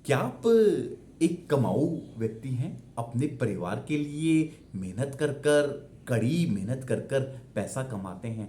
क्या आप एक कमाऊ व्यक्ति हैं? अपने परिवार के लिए मेहनत कर कर, कड़ी मेहनत कर कर पैसा कमाते हैं।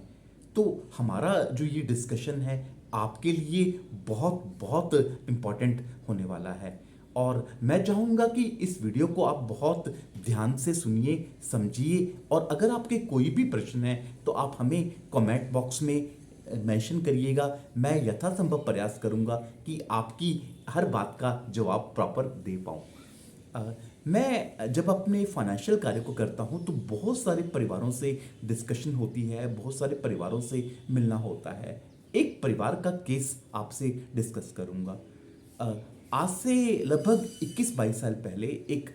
तो हमारा जो ये डिस्कशन है आपके लिए बहुत बहुत इम्पोर्टेंट होने वाला है। और मैं चाहूँगा कि इस वीडियो को आप बहुत ध्यान से सुनिए, समझिए, और अगर आपके कोई भी प्रश्न है तो आप हमें कमेंट बॉक्स में मेंशन करिएगा। मैं यथासंभव प्रयास करूंगा कि आपकी हर बात का जवाब प्रॉपर दे पाऊँ। मैं जब अपने फाइनेंशियल कार्य को करता हूँ तो बहुत सारे परिवारों से डिस्कशन होती है, बहुत सारे परिवारों से मिलना होता है। एक परिवार का केस आपसे डिस्कस करूँगा। अ, आज से लगभग 21-22 साल पहले एक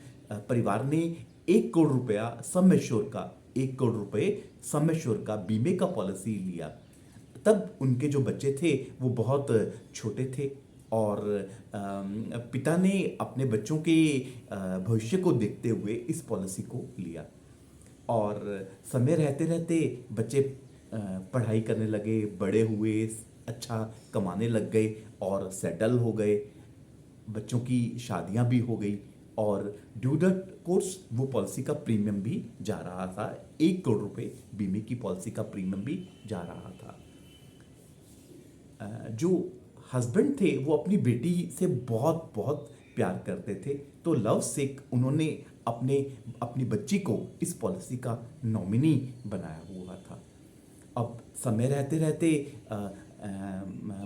परिवार ने 1 करोड़ रुपया सम एश्योर का 1 करोड़ रुपए सम एश्योर का बीमे का पॉलिसी लिया। तब उनके जो बच्चे थे वो बहुत छोटे थे, और पिता ने अपने बच्चों के भविष्य को देखते हुए इस पॉलिसी को लिया। और समय रहते रहते बच्चे पढ़ाई करने लगे, बड़े हुए, अच्छा कमाने लग गए और सेटल हो गए। बच्चों की शादियां भी हो गई, और ड्यू द कोर्स वो पॉलिसी का प्रीमियम भी जा रहा था। 1 करोड़ रुपए बीमे की पॉलिसी का प्रीमियम भी जा रहा था। जो हस्बैंड थे वो अपनी बेटी से बहुत बहुत प्यार करते थे, तो लव सिक उन्होंने अपने अपनी बच्ची को इस पॉलिसी का नॉमिनी बनाया हुआ था। अब समय रहते रहते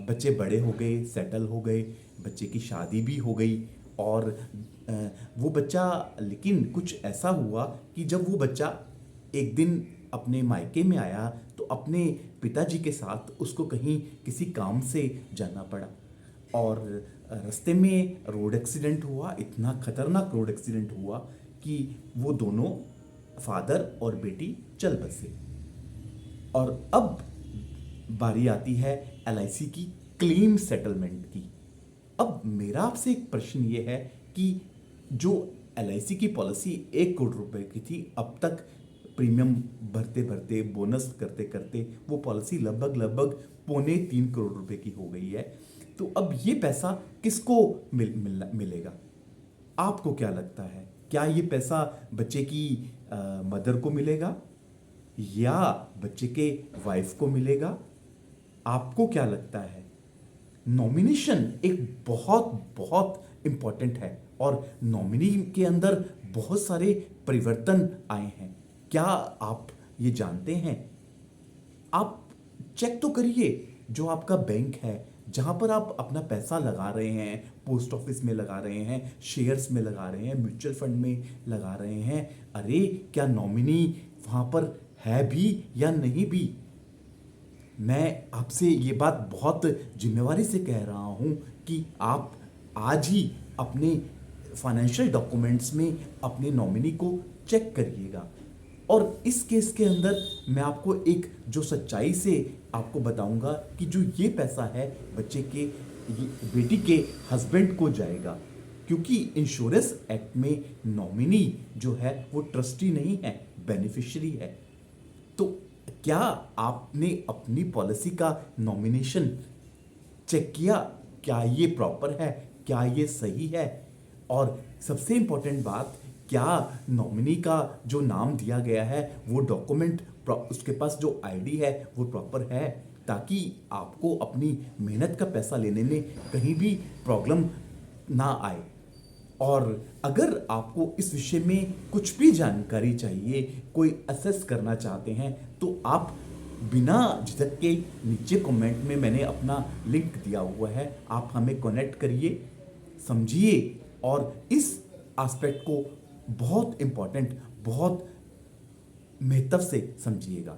बच्चे बड़े हो गए, सेटल हो गए, बच्चे की शादी भी हो गई। और वो बच्चा, लेकिन कुछ ऐसा हुआ कि जब वो बच्चा एक दिन अपने मायके में आया तो अपने पिताजी के साथ उसको कहीं किसी काम से जाना पड़ा, और रास्ते में रोड एक्सीडेंट हुआ। इतना खतरनाक रोड एक्सीडेंट हुआ कि वो दोनों, फादर और बेटी, चल बसे। और अब बारी आती है एलआईसी की क्लेम सेटलमेंट की। अब मेरा आपसे एक प्रश्न ये है कि जो एलआईसी की पॉलिसी 1 करोड़ रुपए की थी, अब तक प्रीमियम भरते भरते, बोनस करते करते वो पॉलिसी लगभग लगभग 2.25 करोड़ रुपए की हो गई है। तो अब ये पैसा किसको मिलेगा? आपको क्या लगता है? क्या ये पैसा बच्चे की मदर को मिलेगा, या बच्चे के वाइफ को मिलेगा? आपको क्या लगता है? नॉमिनेशन एक बहुत बहुत इंपॉर्टेंट है, और नॉमिनी के अंदर बहुत सारे परिवर्तन आए हैं। क्या आप ये जानते हैं? आप चेक तो करिए, जो आपका बैंक है, जहां पर आप अपना पैसा लगा रहे हैं, पोस्ट ऑफिस में लगा रहे हैं, शेयर्स में लगा रहे हैं, म्यूचुअल फंड में लगा रहे हैं, अरे क्या नॉमिनी वहां पर है भी या नहीं भी? मैं आपसे ये बात बहुत जिम्मेवारी से कह रहा हूं कि आप आज ही अपने फाइनेंशियल डॉक्यूमेंट्स में अपने नॉमिनी को चेक करिएगा। और इस केस के अंदर मैं आपको एक जो सच्चाई से आपको बताऊंगा कि जो ये पैसा है बच्चे के, बेटी के हस्बैंड को जाएगा, क्योंकि इंश्योरेंस एक्ट में नॉमिनी जो है वो ट्रस्टी नहीं है, बेनिफिशियरी है। तो क्या आपने अपनी पॉलिसी का नॉमिनेशन चेक किया? क्या ये प्रॉपर है? क्या ये सही है? और सबसे इंपॉर्टेंट बात, क्या नॉमिनी का जो नाम दिया गया है वो डॉक्यूमेंट, उसके पास जो आईडी है वो प्रॉपर है, ताकि आपको अपनी मेहनत का पैसा लेने में कहीं भी प्रॉब्लम ना आए। और अगर आपको इस विषय में कुछ भी जानकारी चाहिए, कोई असेस करना चाहते हैं, तो आप बिना झिझक के नीचे कमेंट में मैंने अपना लिंक दिया हुआ है, आप हमें कनेक्ट करिए, समझिए, और इस एस्पेक्ट को बहुत इंपॉर्टेंट, बहुत महत्व से समझिएगा।